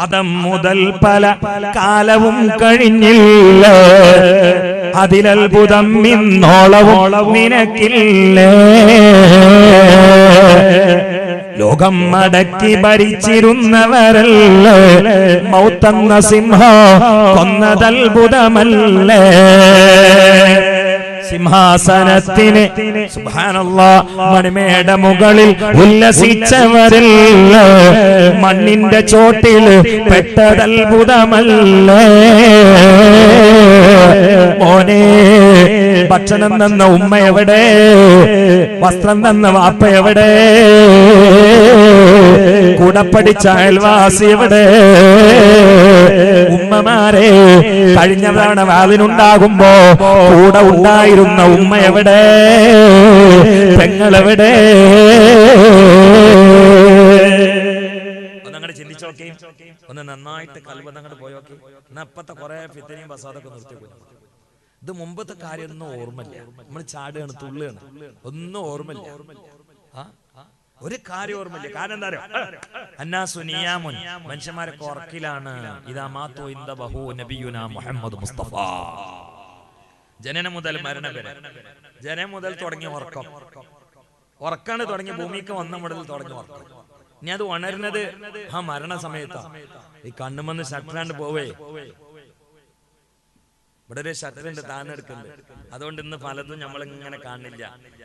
അതം മുതൽ പല കാലവും കഴിഞ്ഞില്ല, അതിലത്ഭുതം ഇന്നോളവും നിനക്കില്ലേ. ലോകം അടക്കി ഭരിച്ചിരുന്നവരല്ലേ, മൗത്തെന്ന സിംഹം കൊന്നതത്ഭുതമല്ലേ. സിംഹാസനത്തിന് സുബ്ഹാനല്ലാഹ് മണിമേട മുകളിൽ ഉല്ലസിച്ചവരല്ലേ, മണ്ണിന്റെ ചോട്ടിൽ പെട്ടതത്ഭുതമല്ലേ. മോനെ, ഭക്ഷണം തന്ന ഉമ്മ എവിടെ? വസ്ത്രം തന്ന വാപ്പ എവിടെ? കൂടപ്പടിച്ച അയൽവാസി എവിടെ? ഉമ്മമാരെ, കഴിഞ്ഞ തവണ വാതിനുണ്ടാകുമ്പോ കൂടെ ഉണ്ടായിരുന്ന ഉമ്മ എവിടെ? പെങ്ങളെവിടെ? ഒന്നങ്ങോട്ട് ചിന്തിച്ചോക്കെ, ഒന്ന് നന്നായിട്ട് കൽവന്നങ്ങോട്ട് പോയോക്കെ. എന്നാ ഇപ്പത്തെ കുറെ ഫിത്തനെയും ബസാദൊക്കെ നിർത്തിപ്പോയി. ഇത് മുമ്പത്തെ കാര്യമൊന്നും ഓർമ്മയില്ല. നമ്മൾ ചാടുകയാണ്, തുള്ളുകയാണ്, ഒന്നും ഓർമ്മയില്ല. ഒരു കാര്യം ഓർമ്മയില്ല. കാരണം എന്താ അറിയോ? അന്നാസു നിയാമുൻ, മനുഷ്യന്മാരൊക്കെ ഉറക്കിലാണ്. ഇദാ മാതു ഇന്ദ ബഹു നബിയുനാ മുഹമ്മദ് മുസ്തഫ. ജനനം മുതൽ മരണം വരെ, ജനം മുതൽ തുടങ്ങിയ ഉറക്കം, ഉറക്കാണ് തുടങ്ങി ഭൂമിക്ക് വന്ന മുതൽ തുടങ്ങിയ ഉറക്കം. ഇനി അത് ഉണരുന്നത് ആ മരണ സമയത്താ. ഈ കണ്ണുമെന്ന് ഷട്ടറാണ്ട് പോവേ. ഇവിടെ ഒരു ഷട്ടറുണ്ട് താന്നെടുക്കുന്നുണ്ട്. അതുകൊണ്ട് ഇന്ന് പലതും നമ്മളിങ്ങനെ കാണില്ല.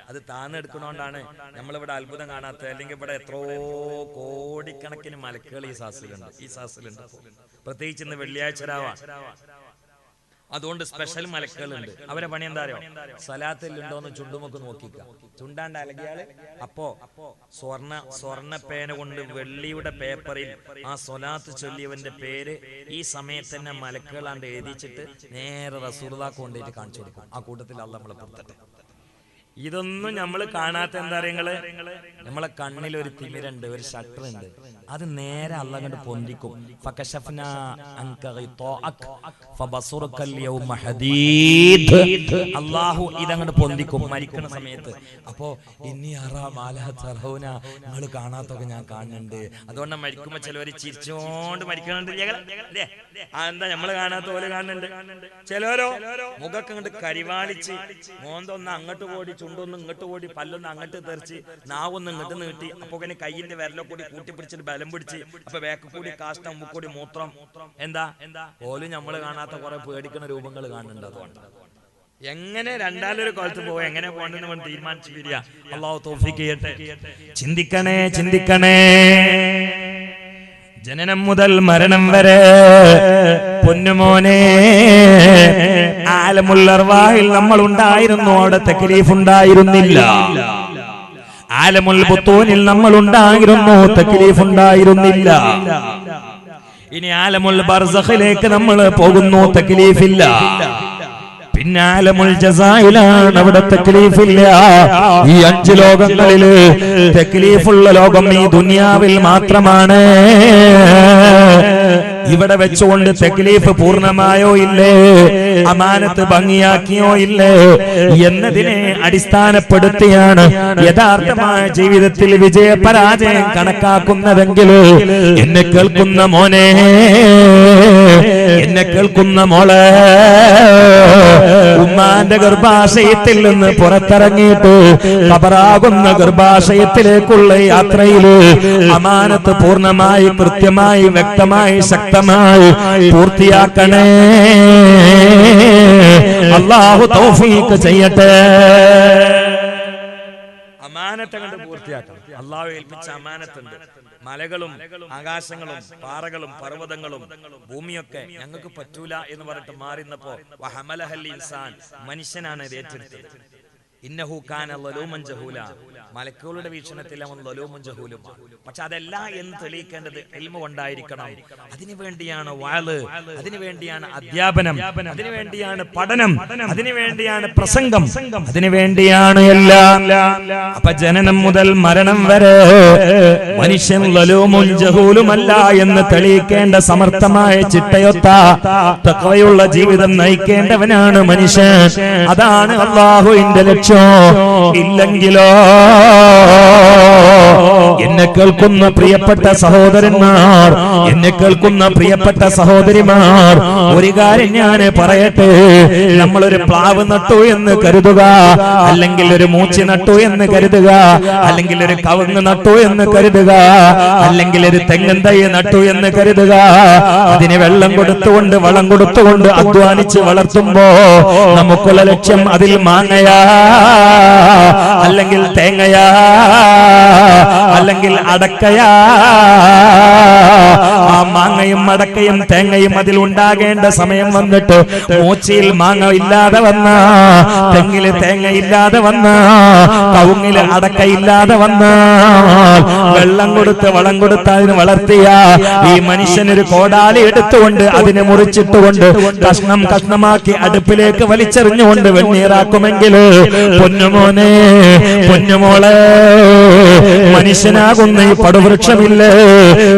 അത് താന്നെടുക്കണോണ്ടാണ് നമ്മളിവിടെ അത്ഭുതം കാണാത്തത്. അല്ലെങ്കിൽ ഇവിടെ എത്രയോ കോടിക്കണക്കിന് മലക്കുകൾ ഈ സാസിലുണ്ട്. പ്രത്യേകിച്ച് ഇന്ന് വെള്ളിയാഴ്ച രാവാ. അതുകൊണ്ട് സ്പെഷ്യൽ മലക്കുകളുണ്ട്. അവരെ പണി എന്താ അറിയോ? സലാത്തിലുണ്ടോന്ന് ചുണ്ടുമൊക്കെ നോക്കിക്ക. ചുണ്ടാണ്ട് അലകിയാല് അപ്പോ സ്വർണ്ണ പേന കൊണ്ട് വെള്ളിയുടെ പേപ്പറിൽ ആ സ്വലാത്ത് ചൊല്ലിയവന്റെ പേര് ഈ സമയത്ത് തന്നെ മലക്കുകളാണ്ട് എഴുതിച്ചിട്ട് നേരെ റസൂലുള്ളാഹിക്ക് കൊണ്ടിട്ട് കാണിച്ചു കൊടുക്കും. ആ കൂട്ടത്തിൽ അല്ലാഹ് നമ്മളെ പെടുത്തട്ടെ. ഇതൊന്നും നമ്മൾ കാണാത്ത എന്താ അറിയങ്ങള്? നമ്മളെ കണ്ണിൽ ഒരു തിമിരുണ്ട്, ഒരു ഷട്ടർ ഉണ്ട്. അത് നേരെ അല്ലാഹ് കണ്ട് പൊന്തിക്കും. ഫകശഫ്നാ അൻക ഗിതാഅക ഫബസറുകൽ യൗമ ഹദീദ്. അല്ലാഹു ഇതങ്ങട് പൊന്തിക്കും മരിക്കുന്ന സമയത്ത്. അപ്പോ ഇന്നി അറാ മാലാ തറൗന, നിങ്ങൾ കാണാത്തൊക്കെ ഞാൻ കാണുന്നുണ്ട്. അതുകൊണ്ട് മരിക്കുമ്പോ ചിലവര് ചിരിച്ചോണ്ട് മരിക്കുന്നുണ്ട്. എന്താ നമ്മള് കാണാത്ത പോലെ കാണുന്നുണ്ട്. ചിലരോ മുഖൊക്കെ അങ്ങോട്ട് കരിവാളിച്ച്, മോന്തൊന്ന് അങ്ങോട്ട് പോടി, ചുണ്ടൊന്ന് ഇങ്ങോട്ട് ഓടി, പല്ലൊന്ന് അങ്ങോട്ട് തെറിച്ച്, നാവൊന്ന് ഇങ്ങോട്ട് നീട്ടി, അപ്പൊ കയ്യിന്റെ വിരലോ കൂടി കൂട്ടിപ്പിടിച്ചിട്ട് ബലം പിടിച്ച്, അപ്പൊ വേക്ക് കൂടി കാഷ്ടം, മുക്കൂടി മൂത്രം. എന്താ പോലും നമ്മള് കാണാത്ത കുറെ പേടിക്കുന്ന രൂപങ്ങൾ കാണുന്നുണ്ട്. അതുകൊണ്ട് എങ്ങനെ രണ്ടാലൊരു കാലത്ത് പോവാ, എങ്ങനെ പോകണ്ടെന്ന് തീരുമാനിച്ചു വരിക. അല്ലാഹു തൗഫീഖ് ചെയ്യട്ടെ. ചിന്തിക്കണേ. ജനനം മുതൽ മരണം വരെ പൊന്നുമോനെ, ആലമുൽ അർവാഹിൽ നമ്മൾ ഉണ്ടായിരുന്നു, അവിടെ തക്ലീഫ് ഉണ്ടായിരുന്നില്ല. ആലമുൽ ബുത്തൂനിൽ നമ്മൾ ഉണ്ടായിരുന്നു, തക്ലീഫ് ഉണ്ടായിരുന്നില്ല. ഇനി ആലമുൽ ബർസഖിലേക്ക് നമ്മൾ പോകുന്നു, തക്ലീഫില്ല. പിന്നെ ആലമുൽ ജസായിലാണ്, അവിടെ തക്ലീഫില്ല. ഈ 5 ലോകങ്ങളില് തക്ലീഫുള്ള ലോകം ഈ ദുനിയാവിൽ മാത്രമാണ്. ഇവിടെ വെച്ചുകൊണ്ട് തക്ലീഫ് പൂർണ്ണമായോ ഇല്ലേ, അമാനത്ത് ഭംഗിയാക്കിയോ ഇല്ലേ എന്നതിനെ അടിസ്ഥാനപ്പെടുത്തിയാണ് യഥാർത്ഥമായ ജീവിതത്തിൽ വിജയപരാജയം കണക്കാക്കുന്നതെങ്കിൽ എന്നെ കേൾക്കുന്ന മോനെ, എന്നെ കേൾക്കുന്ന മോളെ, ഉമ്മാന്റെ ഗർഭാശയത്തിൽ നിന്ന് പുറത്തിറങ്ങിയിട്ട് ഖബറാകുന്ന ഗർഭാശയത്തിലേക്കുള്ള യാത്രയില് അമാനത്ത് പൂർണ്ണമായി, കൃത്യമായി, വ്യക്തമായി, ശക്തമായി പൂർത്തിയാക്കണേ. അല്ലാഹു തൗഫീഖ് ചെയ്യട്ടെ. അമാനത്ത് കണ്ട് പൂർത്തിയാക്കണം. അല്ലാഹു ഏൽപ്പിച്ച അമാനത്തുണ്ട്. മലകളും ആകാശങ്ങളും പാറകളും പർവ്വതങ്ങളും ഭൂമിയൊക്കെ ഞങ്ങൾക്ക് പറ്റൂല എന്ന് പറഞ്ഞിട്ട് മാറിന്നപ്പോ വഹമലഹൽ ഇൻസാൻ, മനുഷ്യനാണ് ഇത് ഏറ്റെടുത്തത്. ഇന്നഹു കാന ളലൂമൻ ജഹൂല, മലക്കുകളുടെ വീക്ഷണത്തിൽ അവൻ ളലൂമുൻ ജഹൂലുമാണ്. പക്ഷെ അതല്ല എന്ന് തെളിയിക്കേണ്ടത് ഇൽമു കൊണ്ടായിരിക്കണം. അതിനുവേണ്ടിയാണ് വഅള്, അതിനുവേണ്ടിയാണ് അധ്യാപനം, അതിനുവേണ്ടിയാണ് പഠനം, അതിനുവേണ്ടിയാണ് പ്രസംഗം, അതിനുവേണ്ടിയാണ് എല്ലാം. അപ്പൊ ജനനം മുതൽ മരണം വരെ മനുഷ്യൻ ളലൂമുൻ ജഹൂലുമല്ല എന്ന് തെളിയിക്കേണ്ട സമർത്ഥമായ ചിട്ടയൊത്ത തഖ്വയുള്ള ജീവിതം നയിക്കേണ്ടവനാണ് മനുഷ്യൻ. അതാണ് അല്ലാഹുവിന്റെ ലക്ഷ്യം. വെച്ചോ, ഇല്ലെങ്കിലോ എന്നെ കേൾക്കുന്ന പ്രിയപ്പെട്ട സഹോദരന്മാർ, എന്നെ കേൾക്കുന്ന പ്രിയപ്പെട്ട സഹോദരിമാർ, ഒരു കാര്യം ഞാൻ പറയട്ടെ. നമ്മളൊരു പ്ലാവ് നട്ടു എന്ന് കരുതുക, അല്ലെങ്കിൽ ഒരു മൂച്ചി നട്ടു എന്ന് കരുതുക, അല്ലെങ്കിൽ ഒരു കവുങ്ങ് നട്ടു എന്ന് കരുതുക, അല്ലെങ്കിൽ ഒരു തെങ്ങൻ തൈ നട്ടു എന്ന് കരുതുക. അതിന് വെള്ളം കൊടുത്തുകൊണ്ട് വളം കൊടുത്തുകൊണ്ട് അധ്വാനിച്ച് വളർത്തുമ്പോ നമുക്കുള്ള ലക്ഷ്യം അതിൽ മാങ്ങയാ, അല്ലെങ്കിൽ തേങ്ങയാ, അല്ലെങ്കിൽ അടക്കയാ. ആ മാങ്ങയും അടക്കയും തേങ്ങയും അതിൽ ഉണ്ടാകേണ്ട സമയം വന്നിട്ട് മൂച്ചിയിൽ മാങ്ങ ഇല്ലാതെ വന്ന, തെങ്ങില് തേങ്ങ ഇല്ലാതെ വന്ന, കവുങ്ങില് അടക്ക ഇല്ലാതെ വന്ന, വെള്ളം കൊടുത്ത് വളം കൊടുത്ത് അതിന് വളർത്തിയ ഈ മനുഷ്യനൊരു കോടാലി എടുത്തുകൊണ്ട് അതിനെ മുറിച്ചിട്ടുകൊണ്ട് കഷ്ണം കഷ്ണമാക്കി അടുപ്പിലേക്ക് വലിച്ചെറിഞ്ഞുകൊണ്ട് വെണ്ണീറാക്കുമെങ്കിൽ പൊന്നുമോനെ, പൊന്നുമോളെ, മനുഷ്യനാകുന്ന ഈ പടുവൃക്ഷമില്ലേ,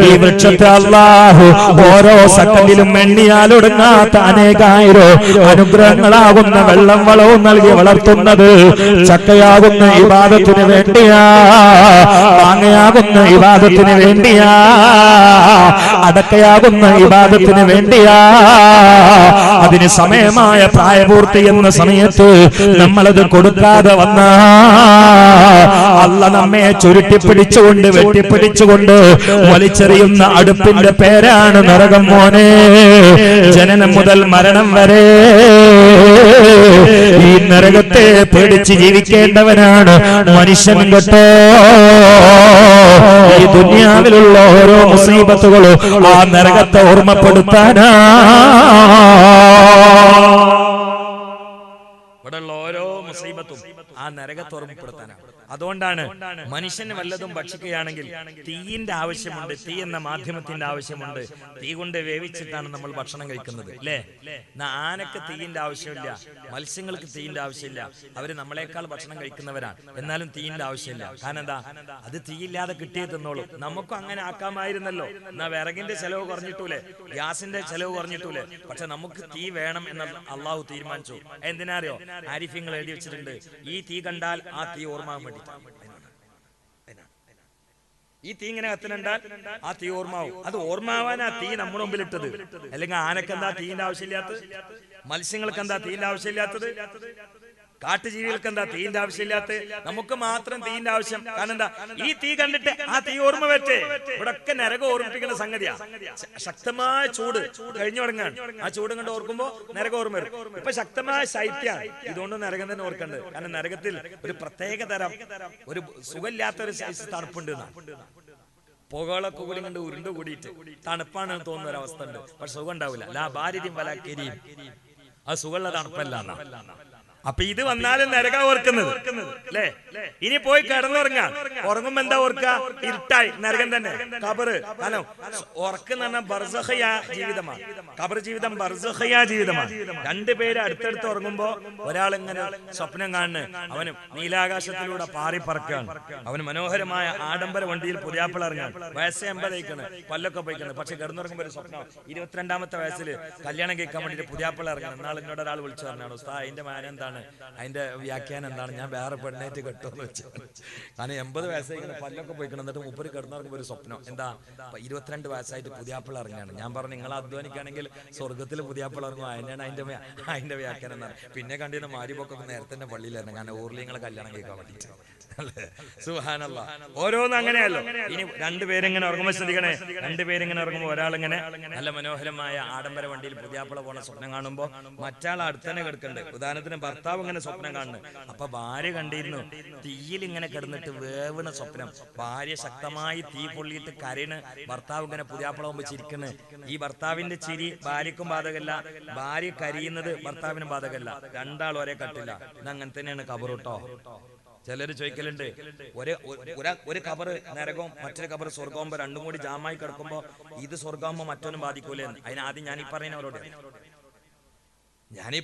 ഈ വൃക്ഷത്തെ അല്ലാഹു ഓരോ സെക്കൻഡിലും എണ്ണിയാലൊടുങ്ങാത്ത അനേകായിരം അനുഗ്രഹങ്ങളാകുന്ന വെള്ളം വളവും നൽകി വളർത്തുന്നത് ചക്കയാകുന്ന ഇബാദത്തിന് വേണ്ടിയാ, മാങ്ങയാകുന്ന ഇബാദത്തിന് വേണ്ടിയാ, അടക്കയാകുന്ന ഇബാദത്തിന് വേണ്ടിയാ. അതിന് സമയമായ പ്രായപൂർത്തി എന്ന സമയത്ത് നമ്മളത് കൊടുക്കാതെ വന്ന അല്ലാഹു നമ്മെ ചുരുട്ടിപ്പിടിച്ചുകൊണ്ട് വെട്ടിപ്പിടിച്ചുകൊണ്ട് വലിച്ചെറിയുന്ന അടുപ്പിന്റെ പേരാണ് നരകം. മോനെ, ജനനം മുതൽ മരണം വരെ ഈ നരകത്തെ പേടിച്ച് ജീവിക്കേണ്ടവനാണ് മനുഷ്യൻ കേട്ടോ. ഈ ദുനിയാവിലുള്ള ഓരോ മുസീബത്തുകളും ആ നരകത്തെ ഓർമ്മപ്പെടുത്താനാ. ഇവിടെയുള്ള ഓരോ മുസീബത്തും ആ നരകത്തെ ഓർമ്മപ്പെടുത്താനാണ്. അതുകൊണ്ടാണ് മനുഷ്യന് വല്ലതും ഭക്ഷിക്കുകയാണെങ്കിൽ തീയിന്റെ ആവശ്യമുണ്ട്, തീ എന്ന മാധ്യമത്തിന്റെ ആവശ്യമുണ്ട്. തീ കൊണ്ട് വേവിച്ചിട്ടാണ് നമ്മൾ ഭക്ഷണം കഴിക്കുന്നത്, അല്ലേ? ആനക്ക് തീയിന്റെ ആവശ്യമില്ല, മത്സ്യങ്ങൾക്ക് തീയിന്റെ ആവശ്യമില്ല. അവര് നമ്മളെക്കാൾ ഭക്ഷണം കഴിക്കുന്നവരാണ്, എന്നാലും തീയിന്റെ ആവശ്യമില്ല. കാരണം എന്താ? അത് തീയില്ലാതെ കിട്ടിയേ തിന്നോളൂ. നമുക്കും അങ്ങനെ ആക്കാമായിരുന്നല്ലോ. എന്നാ വിറകിന്റെ ചെലവ് കുറഞ്ഞിട്ടൂലേ, ഗ്യാസിന്റെ ചെലവ് കുറഞ്ഞിട്ടൂലേ? പക്ഷെ നമുക്ക് തീ വേണം എന്ന് അള്ളാഹു തീരുമാനിച്ചു. എന്തിനാ അറിയോ? ആരിഫ്യങ്ങൾ എഴുതി വെച്ചിട്ടുണ്ട്, ഈ തീ കണ്ടാൽ ആ തീ ഓർമ്മാൻ വേണ്ടി. ഈ തീ ഇങ്ങനെ കത്തിനുണ്ടാൽ ആ തീ ഓർമ്മാവും. അത് ഓർമ്മാവാൻ ആ തീ നമ്മുടെ മുമ്പിൽ ഇട്ടത്. അല്ലെങ്കിൽ ആനക്ക് എന്താ തീന്റെ ആവശ്യമില്ലാത്തത്? മത്സ്യങ്ങൾക്ക് എന്താ തീന്റെ ആവശ്യമില്ലാത്തത്? കാട്ടുജീവികൾക്ക് എന്താ തീന്റെ ആവശ്യമില്ലാത്ത? നമുക്ക് മാത്രം തീന്റെ ആവശ്യം. കാരണം എന്താ? ഈ തീ കണ്ടിട്ട് ആ തീ ഓർമ്മ വെച്ചേ. ഇവിടെ ഒക്കെ നരകം ഓർമ്മിപ്പിക്കുന്ന സംഗതിയാ. ശക്തമായ ചൂട് കഴിഞ്ഞു തുടങ്ങാൻ, ആ ചൂട് കണ്ട് ഓർക്കുമ്പോ നരകം ഓർമ്മ വരും. ഇപ്പൊ ശക്തമായ ശൈത്യാണ്, ഇതുകൊണ്ട് നരകം തന്നെ ഓർക്കണ്ട്. കാരണം നരകത്തിൽ ഒരു പ്രത്യേക തരം ഒരു സുഖമില്ലാത്ത ഒരു തണുപ്പുണ്ട്. പുകളൊക്കെ കൂടി കണ്ട് ഉരുണ്ട് കൂടിയിട്ട് തണുപ്പാണെന്ന് തോന്നുന്ന ഒരു അവസ്ഥ ഉണ്ട്. പക്ഷെ സുഖം ഉണ്ടാവില്ല. ലാ ഭാര്യയും വലാക്കരിയും, അത് സുഖമുള്ള തണുപ്പല്ല. അപ്പൊ ഇത് വന്നാലും നരക ഓർക്കുന്നത്, അല്ലേ? ഇനി പോയി കിടന്നുറങ്ങാം. ഉറങ്ങുമ്പോ എന്താ ഓർക്കുക? ഇരുട്ടായി, നരകം തന്നെ, ഖബറ്. കാരണം ഉറക്കം എന്ന് പറഞ്ഞാൽ ബർസഖയ ജീവിതമാണ്. ഖബർ ജീവിതം ബർസഖയ ജീവിതമാണ്. രണ്ടുപേര് അടുത്തടുത്ത് ഉറങ്ങുമ്പോ ഒരാൾ ഇങ്ങനെ സ്വപ്നം കാണുന്നു, അവന് നീലാകാശത്തിലൂടെ പാറി പറക്കുകയാണ്, അവന് മനോഹരമായ ആഡംബര വണ്ടിയിൽ പുതിയാപ്പിള ഇറങ്ങാൻ, വയസ്സ് 80 പല്ലൊക്കെ പോയിക്കുന്നത്. പക്ഷെ കിടന്നുറങ്ങുമ്പോ ഒരു സ്വപ്നം, 22ാമത്തെ വയസ്സിൽ കല്യാണം കഴിക്കാൻ വേണ്ടിട്ട് പുതിയാപ്പിള ഇറങ്ങണം. എന്നാൽ എന്നോട് ഒരാൾ വിളിച്ചു പറഞ്ഞാണ്, ഉസ്താദ് അതിന്റെ മാനം എന്താണ്, അതിന്റെ വ്യാഖ്യാനം എന്താണ്, ഞാൻ വേറെ പെണ്ണേറ്റ് കെട്ടുമെന്ന് വെച്ചു. കാരണം 80 വയസ്സായി പല്ലൊക്കെ പോയിക്കണം. എന്നിട്ട് 30 കിടന്നിറങ്ങുമ്പോ ഒരു സ്വപ്നം, എന്താ 22 വയസ്സായിട്ട് പുതിയാപ്പിള ഇറങ്ങാണ്. ഞാൻ പറഞ്ഞു, നിങ്ങൾ അധ്വാനിക്കുകയാണെങ്കിൽ സ്വർഗത്തിൽ പുതിയാപ്പിള ഇറങ്ങും, അതിനാണ് അതിന്റെ വ്യാഖ്യാനം എന്നാണ്. പിന്നെ കണ്ടിരുന്ന മാരിബൊക്കെ നേരത്തെ തന്നെ പള്ളിയിലായിരുന്നു, കാരണം ഊർലിങ്ങളെ കല്യാണം കേൾക്കാൻ വേണ്ടിയിട്ട്. സുബ്ഹാനല്ലാഹ്, ഓരോന്നും അങ്ങനെയല്ലോ. ഇനി രണ്ടുപേരിങ്ങനെ ഉറങ്ങുമ്പോൾ ശ്രദ്ധിക്കണേ, രണ്ടുപേരിങ്ങനെ ഉറങ്ങുമ്പോൾ ഒരാളിങ്ങനെ നല്ല മനോഹരമായ ആഡംബര വണ്ടിയിൽ പുതിയാപ്പിള പോണ സ്വപ്നം കാണുമ്പോൾ മറ്റാൾ അടുത്തന്നെ കിടക്കണ്ട്. ഉദാഹരണത്തിന് ഭർത്താവ് ഇങ്ങനെ സ്വപ്നം കാണുന്നു. അപ്പൊ ഭാര്യ കണ്ടിരുന്നു തീയിൽ ഇങ്ങനെ കിടന്നിട്ട് വേവണ സ്വപ്നം. ഭാര്യ ശക്തമായി തീ പൊള്ളിയിട്ട് കരണ്, ഭർത്താവ് ഇങ്ങനെ പുതിയാപ്പിള മുമ്പ് ചിരിക്കുന്നു. ഈ ഭർത്താവിന്റെ ചിരി ഭാര്യക്കും ബാധകല്ല, ഭാര്യ കരിയുന്നത് ഭർത്താവിനും ബാധകല്ല. രണ്ടാളും ഒരേ കട്ടില്ല. ഇതങ്ങനെ തന്നെയാണ് ഖബർ കേട്ടോ. ചിലര് ചോദിക്കലുണ്ട്, ഒരു ഖബറ് നരകവും മറ്റൊരു ഖബറ് സ്വർഗമാകുമ്പോ രണ്ടും കൂടി ജാമായി കിടക്കുമ്പോ ഇത് സ്വർഗമാകുമ്പോ മറ്റൊന്നും ബാധിക്കൂലെന്ന്. അതിനാദ്യം ഞാൻ ഈ പറയുന്നവരോട്, ഞാനീ